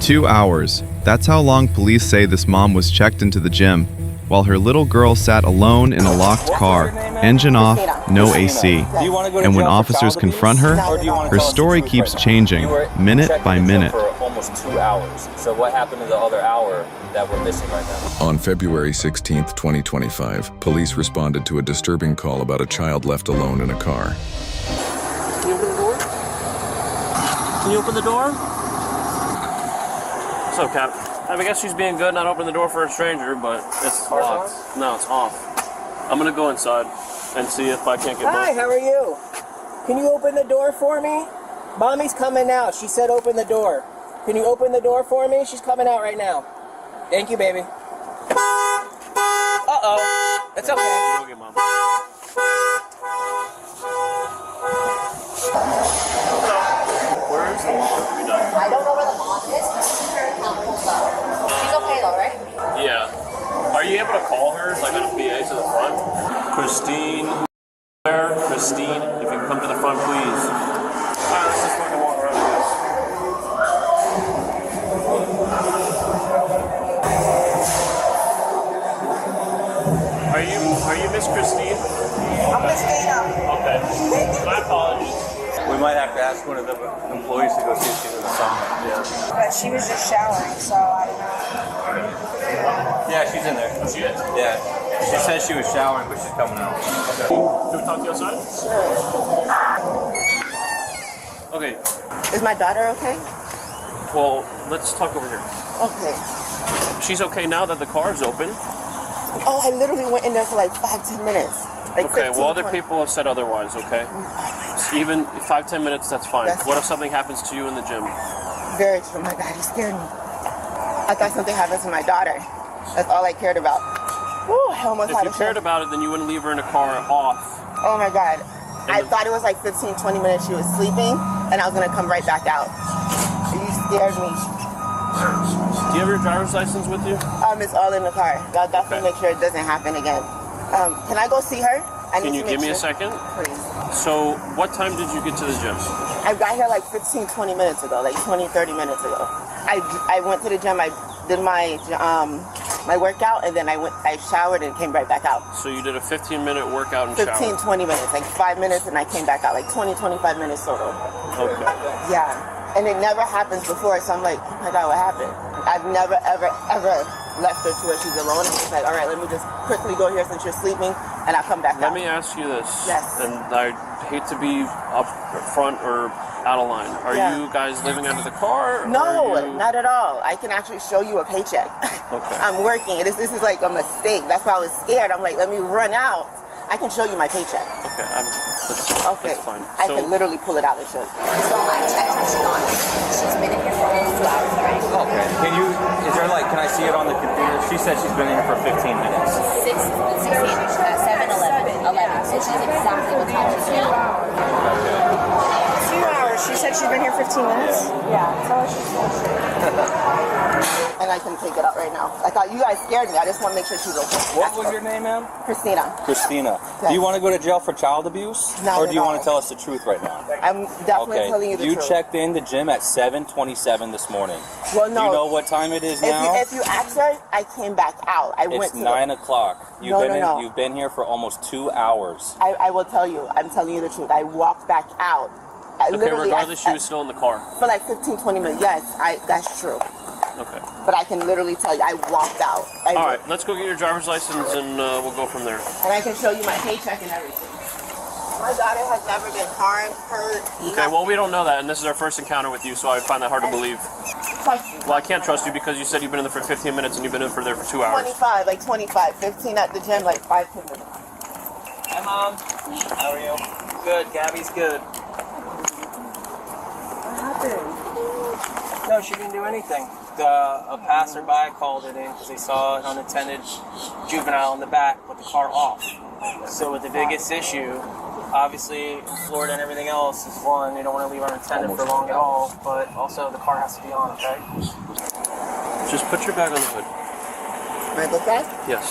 2 hours. That's how long police say this mom was checked into the gym, while her little girl sat alone in a locked car, engine off, no AC. And when officers confront her, her story keeps changing, minute by minute. For almost 2 hours. So what happened to the other hour that we're missing right now? On February 16th, 2025, police responded to a disturbing call about a child left alone in a car. Can you open the door? Can you open the door? What's up, Cap? I guess she's being good, not opening the door for a stranger, but it's locked. No, it's off. I'm gonna go inside and see if I can't get Hi, both. how are you? Can you open the door for me? Mommy's coming out. She said open the door. Can you open the door for me? She's coming out right now. Thank you, baby. Uh-oh. It's okay. Okay, Mom. Where is the mom? I don't know where the mom is, but she's her account pulls up. She's okay though, right? Yeah. Are you able to call her, like on a PA to the front? Christine, if you can come to the front, please. Alright, let's just fucking walk around, I guess. Are you Miss Christine? I'm Christina. Okay. My apologies. We might have to ask one of the employees to go see if she's in the sauna. Yeah. But she was just showering, so I don't know. Yeah, she's in there. She is? Yeah. She said she was showering, but she's coming out. Okay. Can we talk to you outside? Okay. Is my daughter okay? Well, let's talk over here. Okay. She's okay now that the car's open. Oh, I literally went in there for like 5-10 minutes. Like Okay, 15, well, other 20. people have said otherwise, okay? Even 5-10 minutes, that's fine. That's What if something happens to you in the gym? Very true. My God, he scared me. I thought something happened to my daughter. That's all I cared about. Woo, I almost If had you a cared show. about it, then you wouldn't leave her in a car off. Oh my God. I then- thought it was like 15-20 minutes she was sleeping, and I was gonna come right back out. You scared me. Do you have your driver's license with you? It's all in the car. I'll definitely Okay. make sure it doesn't happen again. Can I go see her? I Can need you to make give me a sure. second? Please. So, what time did you get to the gym? I got here like 15-20 minutes ago, like 20-30 minutes ago. I went to the gym, I did my workout, and then I showered and came right back out. So you did a 15-minute workout and 15-20 shower. minutes, like 5 minutes, and I came back out, like 20-25 minutes total. Okay. Yeah. And it never happens before, so I'm like, oh my God, what happened? I've never, ever, ever left her to where she's alone. I'm just like, all right, let me just quickly go here since you're sleeping, and I'll come back out. Let me ask you this. Yes. And I hate to be up front or out of line. Are Yeah. you guys living under the car? or No, are you- not at all. I can actually show you a paycheck. Okay. I'm working. This is like a mistake. That's why I was scared. I'm like, let me run out. I can show you my paycheck. Okay, Okay. that's fine. I can literally pull it out and show you. So I checked her. She's on. She's been in here for almost 2 hours, right? Okay. Can I see it on the computer? She said she's been in here for 15 minutes. 7, 11. So she's exactly what time she's here. 2 hours. She said she's been here 15 minutes? Yeah. Tell her she's And I can take it out right now. I thought you guys scared me. I just want to make sure she's okay. What was your name, ma'am? Christina. Christina. Yes. Do you want to go to jail for child abuse? Not or at do you want all. to tell us the truth right now? I'm definitely telling you the truth. You checked in the gym at 7:27 this morning. Well, no. Do you know what time it is now? If you ask her, I came back out. I went It's to 9 o'clock. No. You've been here for almost 2 hours. I will tell you. I'm telling you the truth. I walked back out. Okay, regardless, she was still in the car. For like 15-20 minutes. Yes, that's true. Okay. But I can literally tell you, I walked out. All right, let's go get your driver's license and we'll go from there. And I can show you my paycheck and everything. My daughter has never been harmed, hurt. Okay, well, we don't know that, and this is our first encounter with you, so I find that hard to believe. Well, I can't trust you because you said you've been in there for 15 minutes and you've been in there for 2 hours. 25, 15 at the gym, like 5-10 minutes. Hi, Mom. How are you? Good. Gabby's good. What happened? No, she didn't do anything. A passerby called it in because they saw an unattended juvenile in the back with the car off. So with the biggest issue, obviously Florida and everything else is one, they don't want to leave unattended for long at all, but also the car has to be on, okay? Just put your bag on the hood. My book bag? Yes.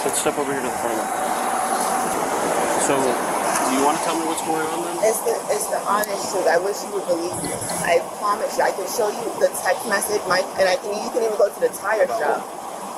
Let's step over here to the front of it. So, do you want to tell me what's going on then? It's the honest truth. I wish you would believe me. I promise you. I can show you the text message, and you can even go to the tire shop.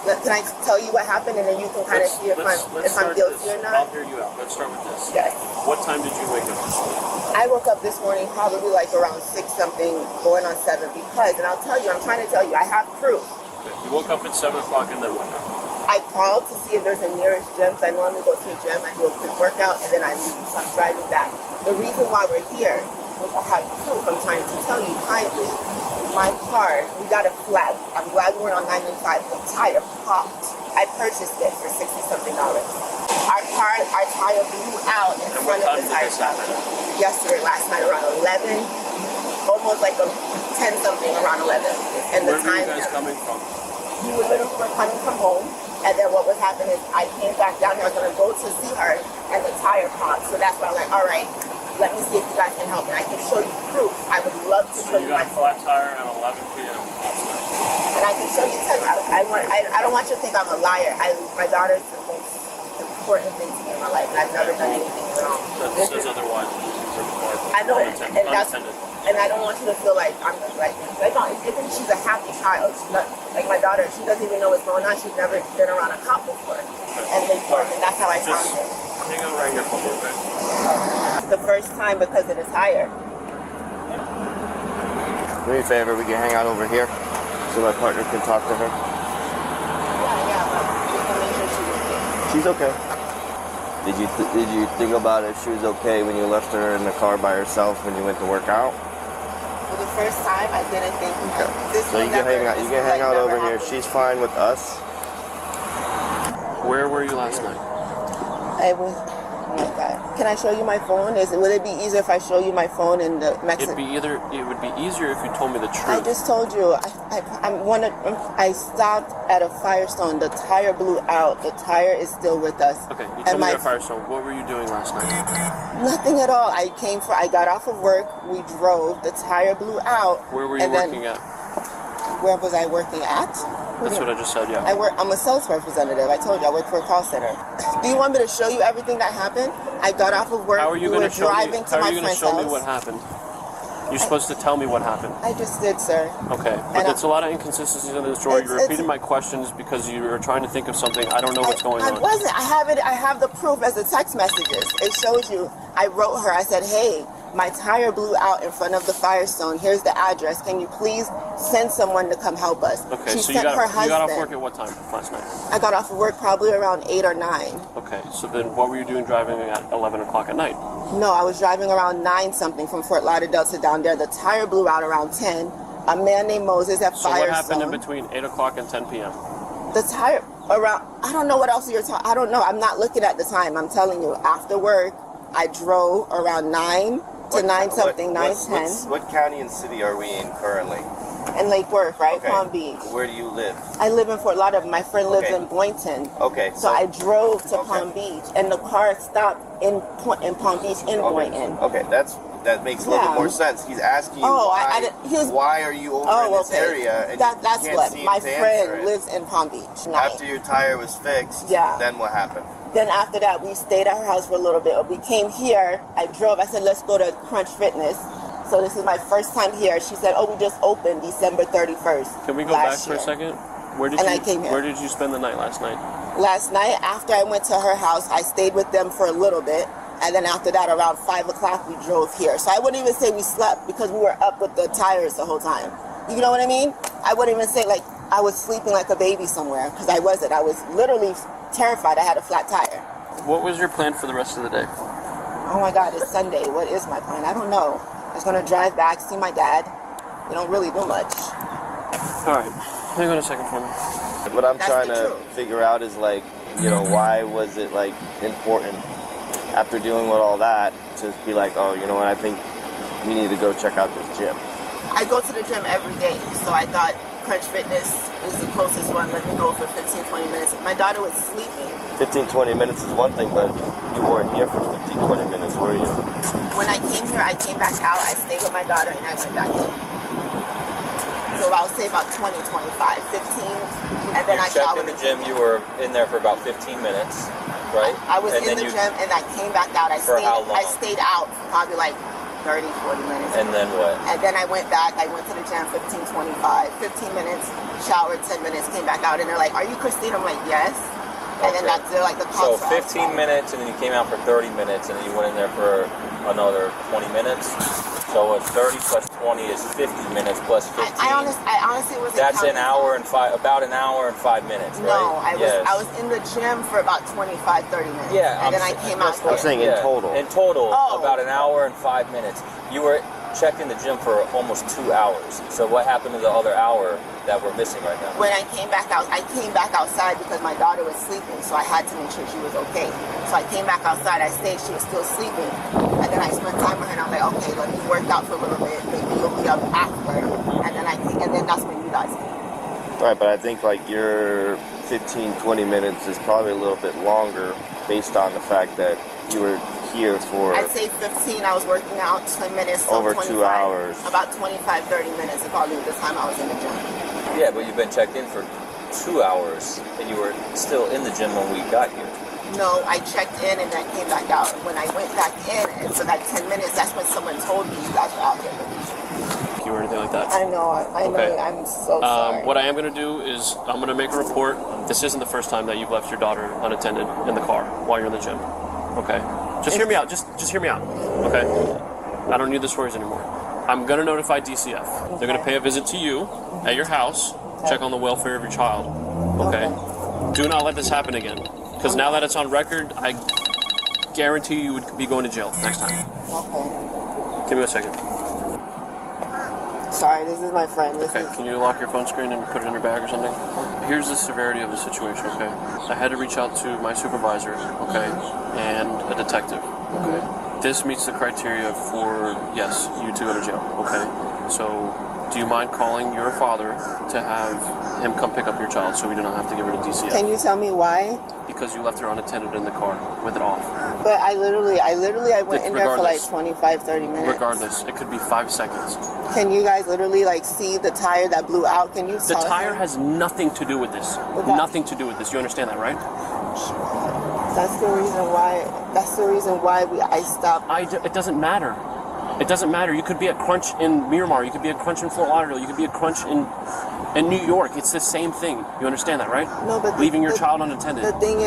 Can I tell you what happened, and then you can kind of see if I'm guilty or not? I'll hear you out. Let's start with this. Yes. What time did you wake up this morning? I woke up this morning probably like around 6 something, going on 7 because, and I'll tell you, I'm trying to tell you, I have proof. Okay. You woke up at 7 o'clock and then what happened? I called to see if there's a nearest gym. So I normally go to the gym, I do a quick workout, and then I leave. So I'm driving back. The reason why we're here, which I have proof, I'm trying to tell you kindly, my car, we got a flat. I'm glad we weren't on 995. The tire popped. I purchased it for $60-something. Our tire blew out in front of the tire shop. Yesterday, last night, around 11, almost like 10-something, around 11. And Where were you guys coming from? We were literally coming from home, and then what would happen is I came back down here. I was going to go to see her, and the tire popped. So that's why I'm like, all right, let me see if you guys can help me. I can show you proof. I would love to show you got a flat tire at 11 p.m. And I can show you. I don't want you to think I'm a liar. My daughter's the most important thing to me in my life, and I've never done anything wrong. That says otherwise. I know, and I don't want you to feel like I'm like no, even she's a happy child. She's not like my daughter. She doesn't even know what's going on. She's never been around a cop before, and that's how I found it. Hang on right here for a little bit. The first time because of the tire. Do me a favor, we can hang out over here so my partner can talk to her. Yeah. She's okay. Did you think about if she was okay when you left her in the car by herself when you went to work out? For the first time, I didn't think. Okay. So you can hang out. You can hang out over here. She's fine with us. Where were you last night? I was. Oh my God! Can I show you my phone? Would it be easier if I show you my phone in the Mexican? It would be easier if you told me the truth. I just told you. I stopped at a Firestone. The tire blew out. The tire is still with us. Okay, you told me at Firestone. What were you doing last night? Nothing at all. I got off of work. We drove. The tire blew out. Where were you working at? Where was I working at? That's what I just said, yeah. I'm a sales representative. I told you I work for a call center. Do you want me to show you everything that happened? I got off of work. How are you going to show me? How are you going to show me what happened? You're supposed to tell me what happened. I just did, sir. Okay, but there's a lot of inconsistencies in this story. You're repeating my questions because you were trying to think of something. I don't know what's going on. I wasn't. I have it. I have the proof as the text messages. It shows you. I wrote her. I said, hey, my tire blew out in front of the Firestone. Here's the address. Can you please send someone to come help us? Okay, she so sent her husband. You got off work at what time last night? I got off of work probably around 8 or 9. Okay, so then what were you doing driving at 11 o'clock at night? No, I was driving around 9 something from Fort Lauderdale to down there. The tire blew out around 10. A man named Moses at Firestone. So what happened in between 8 o'clock and 10 p.m.? The tire around, I don't know what else you're talking, I don't know. I'm not looking at the time. I'm telling you, after work, I drove around 9 to 9 something, 9:10. What county and city are we in currently? In Lake Worth, right? Okay. Palm Beach. Where do you live? I live in Fort Lauderdale. My friend lives in Boynton. Okay. So I drove to Palm Beach, and the car stopped in Palm Beach in Boynton. Okay, that makes a little bit more sense. He's asking you why are you over in this area? And that's you can't what seem my to friend answer it. lives in Palm Beach. After your tire was fixed, then what happened? Then after that, we stayed at her house for a little bit. We came here. I drove. I said, let's go to Crunch Fitness. So this is my first time here. She said, oh, we just opened December 31st. Can we go back for a second? I came here. Where did you spend the night last night? Last night, after I went to her house, I stayed with them for a little bit. And then after that, around 5 o'clock, we drove here. So I wouldn't even say we slept because we were up with the tires the whole time. You know what I mean? I wouldn't even say like I was sleeping like a baby somewhere because I wasn't. I was literally terrified. I had a flat tire. What was your plan for the rest of the day? Oh my God, it's Sunday. What is my plan? I don't know. I was going to drive back, see my dad. We don't really do much. All right. Hang on a second for me. What I'm trying to figure out is like, why was it like important after dealing with all that to be like, oh, you know what, I think we need to go check out this gym. I go to the gym every day, so I thought Crunch Fitness is the closest one. Let me go for 15, 20 minutes. My daughter was sleeping. 15, 20 minutes is one thing, but you weren't here for 15, 20 minutes, were you? When I came here, I came back out, I stayed with my daughter, and I went back in. So I'll say about 20, 25, 15, and then I checked showered. in the gym. You were in there for about 15 minutes, right? I was and in then the gym and I came back out. For how long? I stayed out for probably like 30, 40 minutes. And then what? And then I went back. I went to the gym 15, 25, 15 minutes, showered 10 minutes, came back out, and they're like, "Are you Christine?" I'm like, "Yes." And then that's like the So cops are 15 minutes, and then you came out for 30 minutes, and then you went in there for another 20 minutes. So it's 30 plus 20 is 50 minutes plus 15. I honestly wasn't. That's counting. about an hour and 5 minutes, right? No, I was in the gym for about 25, 30 minutes. Yeah, and then I came out. I'm saying in total. In total, Oh. about an hour and 5 minutes. You were checked in the gym for almost 2 hours. So what happened to the other hour that we're missing right now? When I came back outside because my daughter was sleeping, so I had to make sure she was okay. So I came back outside, I stayed, she was still sleeping, and then I spent time with her, and I'm like, okay, let me work out for a little bit, maybe you'll be up after, and then that's when you guys came. Right, but I think like your 15, 20 minutes is probably a little bit longer based on the fact that you were here for I'd say 15, I was working out 10 minutes, so over 25, 2 hours. About 25, 30 minutes is probably the time I was in the gym. Yeah, but you've been checked in for 2 hours, and you were still in the gym when we got here. No, I checked in and then came back out. When I went back in, and for that 10 minutes, that's when someone told me you guys were out here. You or anything like that? I know, Okay. I'm so sorry. What I am going to do is I'm going to make a report. This isn't the first time that you've left your daughter unattended in the car while you're in the gym. Okay? Just hear me out. Just hear me out. Okay? I don't need the stories anymore. I'm going to notify DCF. They're going to pay a visit to you at your house, check on the welfare of your child. Okay? Do not let this happen again. Because now that it's on record, I guarantee you would be going to jail next time. Okay. Give me a second. Sorry, this is my friend. Okay, can you lock your phone screen and put it in your bag or something? Here's the severity of the situation, okay? I had to reach out to my supervisor, okay, and a detective, okay? This meets the criteria for, yes, you to go to jail, okay? So, do you mind calling your father to have him come pick up your child so we do not have to give her to DCF? Can you tell me why? Because you left her unattended in the car with it off. But I went in there for like Regardless. 25, 30 minutes. Regardless, it could be 5 seconds. Can you guys literally like see the tire that blew out? Can you The tell tire him? has nothing to do with this. Okay. Nothing to do with this. You understand that, right? That's the reason why I stopped. It doesn't matter. It doesn't matter. You could be at Crunch in Miramar. You could be at Crunch in Fort Lauderdale. You could be at Crunch in New York. It's the same thing. You understand that, right? No, but leaving your child unattended. The thing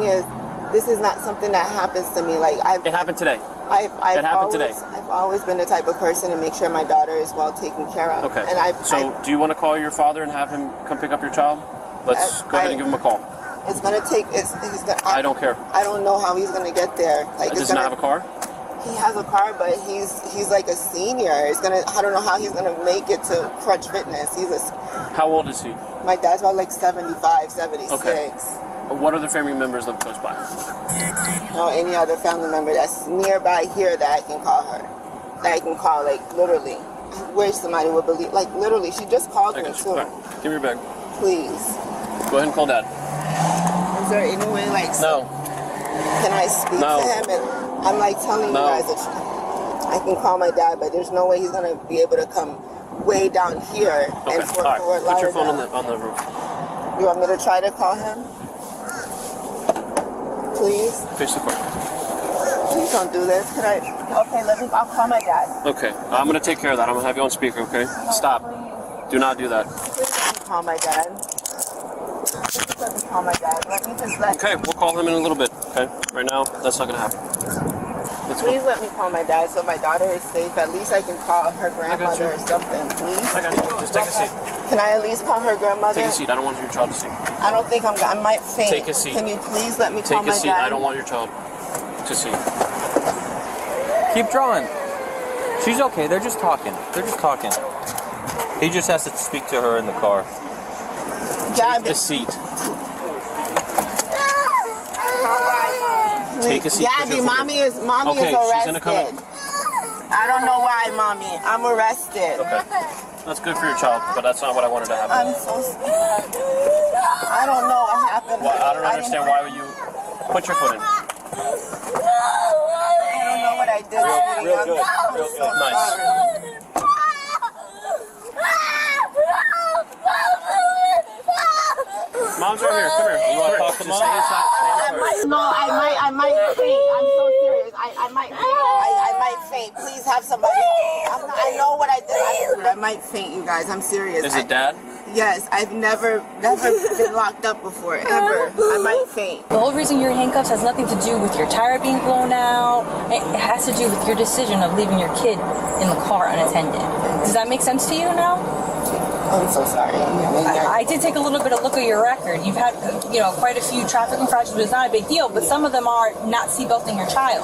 is, this is not something that happens to me. Like it happened today. Today. I've always been the type of person to make sure my daughter is well taken care of. Okay. And do you want to call your father and have him come pick up your child? Let's go ahead and give him a call. It's gonna take. I don't care. I don't know how he's gonna get there. Does he not have a car? He has a car, but he's like a senior. I don't know how he's gonna make it to Crutch Fitness. How old is he? My dad's about like 75, 76. Okay. What other family members live close by? Or any other family member that's nearby here that I can call her. That I can call, like, literally. I wish somebody would believe. Like, literally, she just called me, too. Right. Give me your bag. Please. Go ahead and call Dad. Is there any way, like... No. Can I speak to him? And I'm, like, telling you guys that I can call my dad, but there's no way he's going to be able to come way down here. Okay, and all right. Put your phone on the roof. You want me to try to call him? Please? Face the car. Please don't do this. Okay, I'll call my dad. Okay, I'm going to take care of that. I'm going to have you on speaker, okay? Stop. Do not do that. Please let me call my dad. Please let me call my dad. Okay, we'll call him in a little bit, okay? Right now, that's not going to happen. Please let me call my dad so my daughter is safe. At least I can call her grandmother or something, please. I got you. Just take a seat. Can I at least call her grandmother? Take a seat. I don't want your child to see. I don't think I might faint. Take a seat. Can you please let me call my dad? Take a seat. I don't want your child to see. Keep drawing. She's okay. They're just talking. He just has to speak to her in the car. Take a seat. Take a seat. Gabby, mommy is arrested. She's gonna come in. I don't know why, mommy. I'm arrested. Okay. That's good for your child, but that's not what I wanted to happen. I'm so scared. I don't know what happened. Well, I don't understand why you put your foot in. I don't know what I did. Real good. Nice. Mom's right here. Come here. You want to talk to mom? I might faint. I'm so serious. I might faint. I might faint. Please have somebody. I know what I did. I might faint, you guys. I'm serious. Is it Dad? Yes, I've never been locked up before, ever. I might faint. The whole reason you're in handcuffs has nothing to do with your tire being blown out. It has to do with your decision of leaving your kid in the car unattended. Does that make sense to you now? I'm so sorry. I did take a little bit of look at your record. You've had, quite a few traffic infractions, but it's not a big deal. But some of them are not seatbelting your child.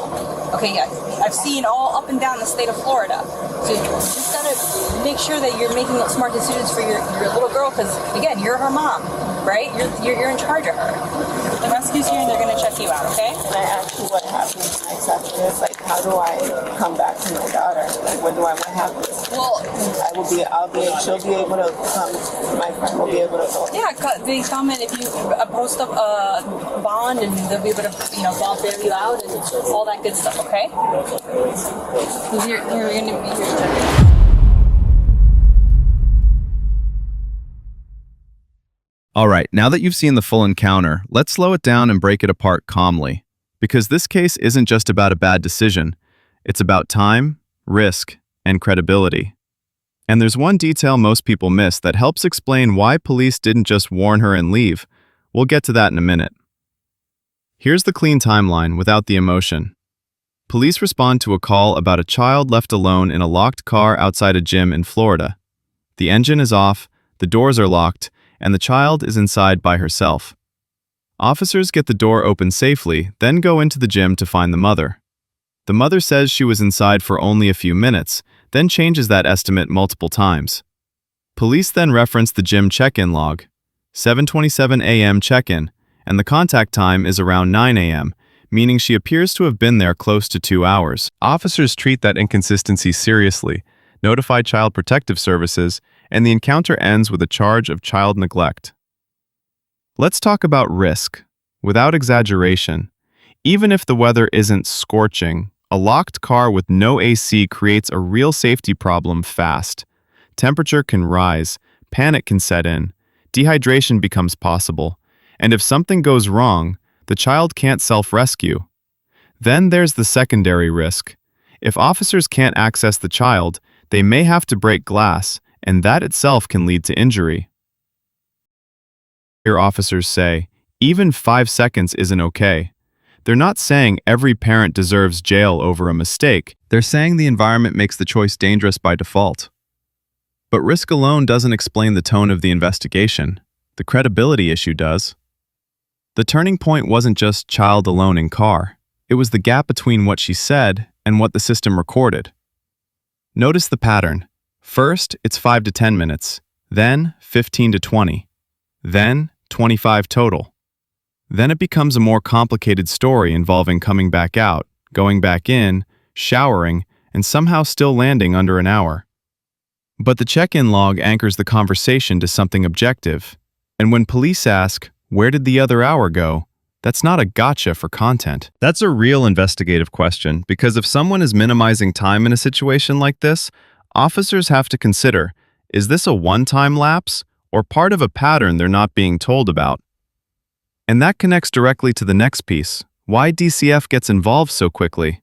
Okay, yeah, I've seen all up and down the state of Florida. So you just gotta make sure that you're making smart decisions for your little girl, because again, you're her mom, right? You're in charge of her. The rescue's here, and they're gonna check you out. Okay? Can I ask you what happens next after this? Like, how do I come back to my daughter? Like, what happens? Well, she'll be able to come. My friend will be able to go. yeah, they come in if you post up a bond, and they'll be able to, bond very loud and all that good stuff. Okay? You're gonna be here. All right, now that you've seen the full encounter, let's slow it down and break it apart calmly. Because this case isn't just about a bad decision, it's about time, risk, and credibility. And there's one detail most people miss that helps explain why police didn't just warn her and leave. We'll get to that in a minute. Here's the clean timeline without the emotion. Police respond to a call about a child left alone in a locked car outside a gym in Florida. The engine is off, the doors are locked, and the child is inside by herself. Officers get the door open safely, then go into the gym to find the mother. The mother says she was inside for only a few minutes, then changes that estimate multiple times. Police then reference the gym check-in log, 7:27 a.m. check-in, and the contact time is around 9 a.m., meaning she appears to have been there close to 2 hours. Officers treat that inconsistency seriously, notify Child Protective Services, and the encounter ends with a charge of child neglect. Let's talk about risk. Without exaggeration, even if the weather isn't scorching, a locked car with no AC creates a real safety problem fast. Temperature can rise, panic can set in, dehydration becomes possible, and if something goes wrong, the child can't self-rescue. Then there's the secondary risk. If officers can't access the child, they may have to break glass, and that itself can lead to injury. Here officers say, even 5 seconds isn't okay. They're not saying every parent deserves jail over a mistake. They're saying the environment makes the choice dangerous by default. But risk alone doesn't explain the tone of the investigation. The credibility issue does. The turning point wasn't just child alone in car. It was the gap between what she said and what the system recorded. Notice the pattern. First, it's 5 to 10 minutes, then 15 to 20, then 25 total. Then it becomes a more complicated story involving coming back out, going back in, showering, and somehow still landing under an hour. But the check-in log anchors the conversation to something objective. And when police ask, where did the other hour go? That's not a gotcha for content. That's a real investigative question, because if someone is minimizing time in a situation like this, officers have to consider, is this a one-time lapse or part of a pattern they're not being told about? And that connects directly to the next piece, why DCF gets involved so quickly.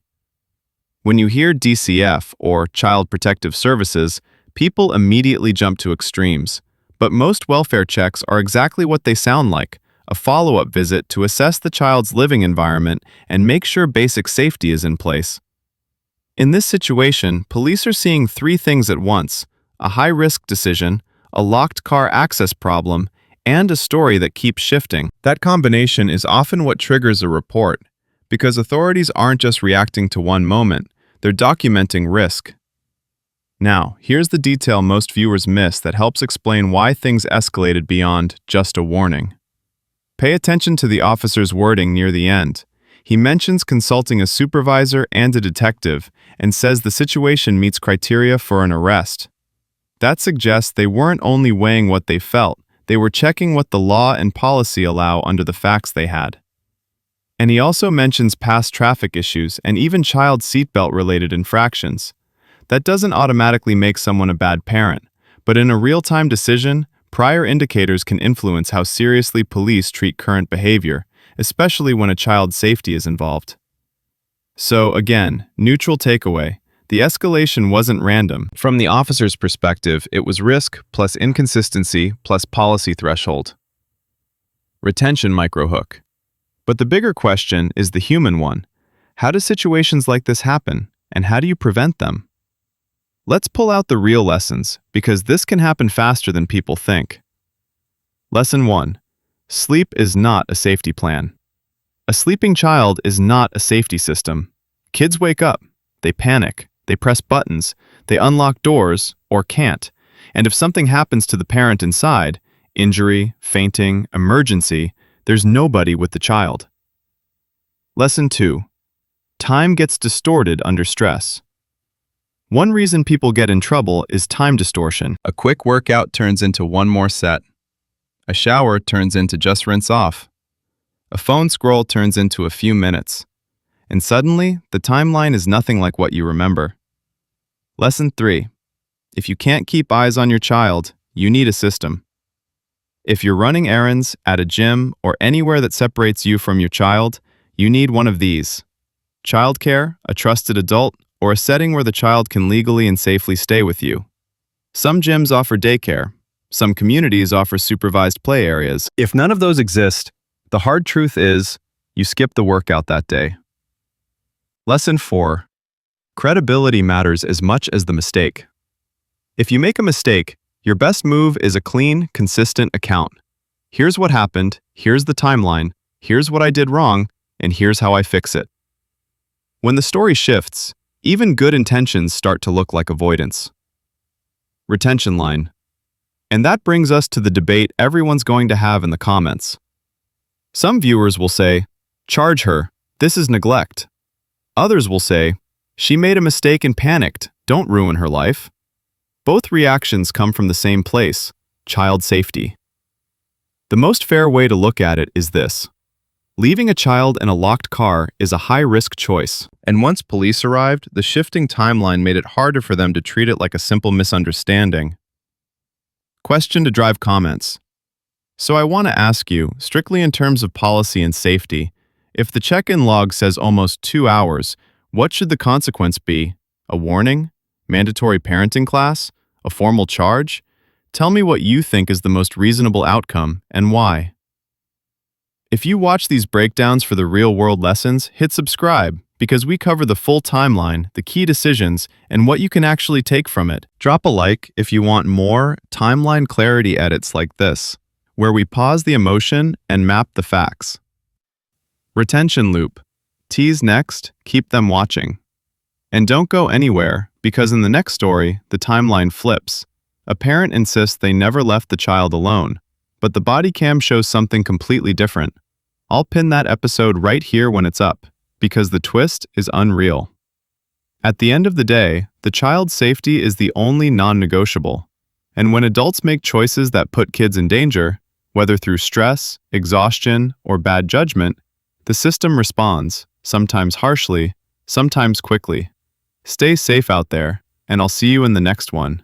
When you hear DCF, or Child Protective Services, people immediately jump to extremes. But most welfare checks are exactly what they sound like, a follow-up visit to assess the child's living environment and make sure basic safety is in place. In this situation, police are seeing 3 things at once: a high-risk decision, a locked car access problem, and a story that keeps shifting. That combination is often what triggers a report, because authorities aren't just reacting to one moment, they're documenting risk. Now, here's the detail most viewers miss that helps explain why things escalated beyond just a warning. Pay attention to the officer's wording near the end. He mentions consulting a supervisor and a detective and says the situation meets criteria for an arrest. That suggests they weren't only weighing what they felt, they were checking what the law and policy allow under the facts they had. And he also mentions past traffic issues and even child seatbelt related infractions. That doesn't automatically make someone a bad parent, but in a real-time decision, Prior indicators can influence how seriously police treat current behavior, especially when a child's safety is involved. So again, neutral takeaway. The escalation wasn't random. From the officer's perspective, it was risk plus inconsistency plus policy threshold. Retention microhook. But the bigger question is the human one. How do situations like this happen, and how do you prevent them? Let's pull out the real lessons, because this can happen faster than people think. Lesson 1. Sleep is not a safety plan. A sleeping child is not a safety system. Kids wake up, they panic, they press buttons, they unlock doors, or can't. And if something happens to the parent inside, injury, fainting, emergency, there's nobody with the child. Lesson 2. Time gets distorted under stress. One reason people get in trouble is time distortion. A quick workout turns into one more set. A shower turns into just rinse off. A phone scroll turns into a few minutes. And suddenly, the timeline is nothing like what you remember. Lesson 3. If you can't keep eyes on your child, you need a system. If you're running errands, at a gym, or anywhere that separates you from your child, you need one of these. Childcare, a trusted adult, or a setting where the child can legally and safely stay with you. Some gyms offer daycare. Some communities offer supervised play areas. If none of those exist, the hard truth is, you skip the workout that day. Lesson 4. Credibility matters as much as the mistake. If you make a mistake, your best move is a clean, consistent account. Here's what happened, here's the timeline, here's what I did wrong, and here's how I fix it. When the story shifts, even good intentions start to look like avoidance. Retention line. And that brings us to the debate everyone's going to have in the comments. Some viewers will say, "Charge her, this is neglect." Others will say, "She made a mistake and panicked, don't ruin her life." Both reactions come from the same place, child safety. The most fair way to look at it is this. Leaving a child in a locked car is a high-risk choice. And once police arrived, the shifting timeline made it harder for them to treat it like a simple misunderstanding. Question to drive comments. So I want to ask you, strictly in terms of policy and safety, if the check-in log says almost 2 hours, what should the consequence be? A warning? Mandatory parenting class? A formal charge? Tell me what you think is the most reasonable outcome and why. If you watch these breakdowns for the real-world lessons, hit subscribe, because we cover the full timeline, the key decisions, and what you can actually take from it. Drop a like if you want more timeline clarity edits like this, where we pause the emotion and map the facts. Retention loop. Tease next, keep them watching. And don't go anywhere, because in the next story, the timeline flips. A parent insists they never left the child alone, but the body cam shows something completely different. I'll pin that episode right here when it's up, because the twist is unreal. At the end of the day, the child's safety is the only non-negotiable. And when adults make choices that put kids in danger, whether through stress, exhaustion, or bad judgment, the system responds, sometimes harshly, sometimes quickly. Stay safe out there, and I'll see you in the next one.